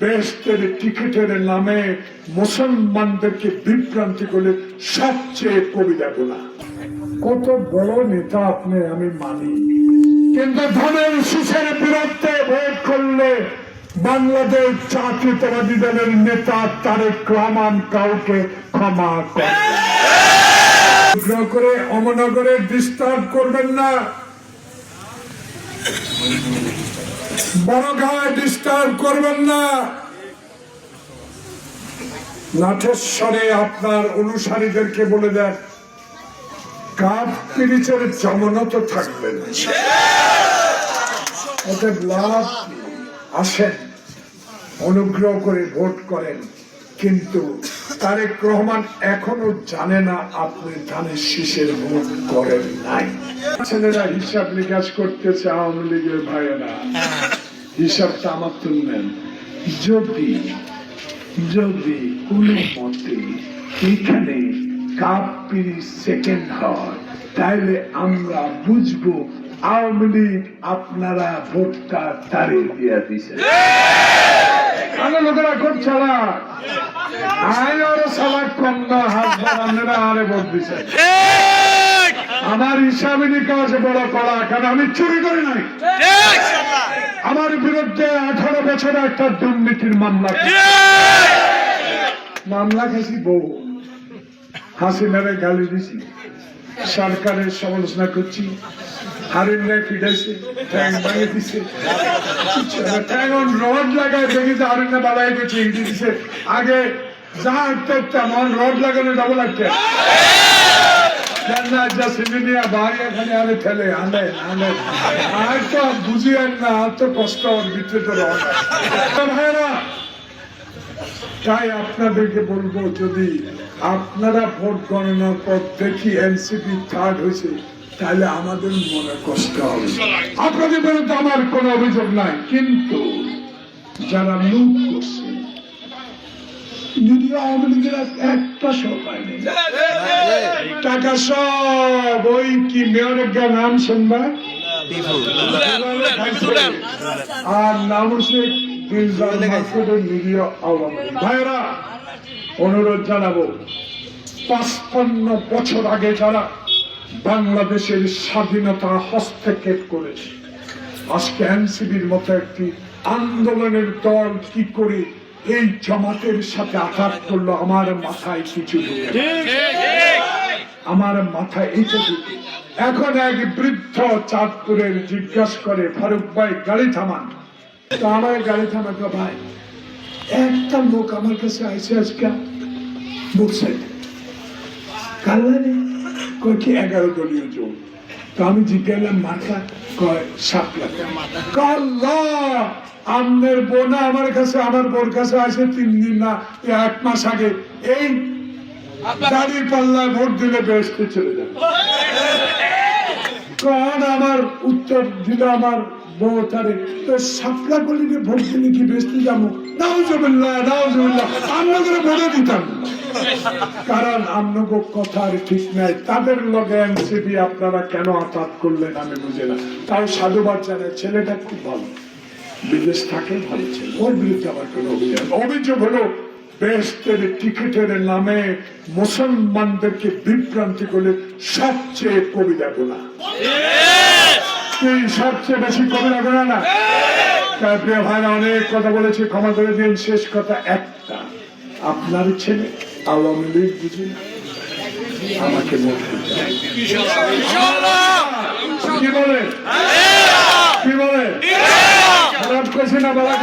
বেহেশতের টিকিটের নামে মুসলমানদেরকে বিভ্রান্তি করলে সবচেয়ে কবিরা গুনাহ। কত বড় নেতা আপনি, আমি মানি, কিন্তু ধনের শীষের বিরুদ্ধে ভোট করলে বাংলাদেশ জাতীয়তাবাদী দলের নেতা তারেক রহমান কাউকে ক্ষমা করে অমনগরে ডিস্টার্ব করবেন না, বড়গাঁয়ে ডিস্টার্ব করবেন না। নাটেশ্বরে আপনার অনুসারীদেরকে বলে দেন কাপ পিরিচের জমানত থাকবেন। আসেন, অনুগ্রহ করে ভোট করেন, কিন্তু তারেক রহমান এখনো জানে না আপনি ধানের শীষের ভোট করেন নাই। ছেলেরা হিসাব নিকাশ করতেছে, আওয়ামী লীগের ভাইয়েরা হিসাবটা আমার তুলবেন। যদি যদি কোন মতে এখানে কাপ পিরিচ সেকেন্ড হয়, তাহলে আমরা বুঝবো আওয়ামী লীগ আপনারা ভোটটা তাড়িয়ে দিয়ে দিছে। লোকেরা খুব চালাক, আরো চালাক কম না, হাত বাড়ানোরা আরে ভোট দিছে। আমার হিসাবে নিকাশ বড় করা, কারণ আমি চুরি করি নাই। আমার বিরুদ্ধে 18 বছরে একটা দুর্নীতির মামলা খেয়েছি, বহু হাসিনারে গালি দিছি, সরকারের সমালোচনা করছি, হারিনে ফিরাইছে, ট্যাং ভাঙে দিছে, রড লাগায় দেখেছে, হারিনে বালাই গেছে, ইংরেজি দিছে। আগে যা তেমন রড লাগানো ডাবল লাগছে, তাই আপনাদেরকে বলবো, যদি আপনারা ভোট গণনার পর দেখি এনসিপি থার্ড হয়েছে, তাহলে আমাদের মনে কষ্ট হবে। আপনাদের বিরুদ্ধে আমার কোনো অভিযোগ নাই, কিন্তু যারা লুট করছে যদিও আওয়ামী লীগের একটা সব পায়নি, টাকা সব ওই কি মেয়রের নাম শুনবা, আর নাম হচ্ছে ভাইরা। অনুরোধ জানাবো, 55 বছর আগে যারা বাংলাদেশের স্বাধীনতা হস্তক্ষেপ করেছে, আজকে এনসিপির মতো একটি আন্দোলনের দল কি করে এই জামাতের সাথে আঘাত করলো, আমার মাথায় কিছু ঢুকে, আমার মাথায় এইটা ঢুকে। এখন এক বৃদ্ধ চাঁদপুরের জিজ্ঞাসা করে, ফারুক ভাই গাড়ি থামান। তো আমার গাড়ি থামাকে, ভাই একটা লোক আমার কাছে আইসে আজকে বলছে কাল্লারে কয় কি 11 দলীয় জোট। তো আমি জিজ্ঞাসলাম মাথা, কয় 7 লাখ। কাল্লা আমনের বোনা আমার কাছে, আমার বোর কাছে আসে 3 দিন না 1 মাস আগে, এই দাড়ি পাল্লায় ভোট দিলে বেহেশতে চলে যাবে। কারণ আমার উত্তর দিল আমার বউ তারে, তো 7 লাখ গলিতে ভোট দিলে কি বেহেশতে যাবো? নাউজুবিল্লাহ, নাউজুবিল্লাহ, আমরা করে ভোটে দিতাম, কারণ আপনাকে কথার ঠিক নাই। তাদের লগে এনসিপি আপনারা কেন আঘাত করলেন আমি বুঝি না। তাও সাধুবাদ জানায়, ছেলেটা খুব ভালো, বিদেশ থাকে, ভালো ছেলে, ওর বিরুদ্ধে আমার কোনো অভিযোগ হলো বেহেশতের টিকিটের নামে মুসলমানদেরকে বিভ্রান্তি করলে সবচেয়ে কবিরা গুনাহ। সবচেয়ে বেশি কবিরা গুনাহ না? তার প্রিয় ভাইরা, অনেক কথা বলেছি, ক্ষমা করে দিন। শেষ কথা একটা, আপনার ছেলে আওয়ামী লীগ বুঝি না, আমাকে ভোট দিতে হবে। কি বলে, কি বলে, খারাপ করছি না, বলা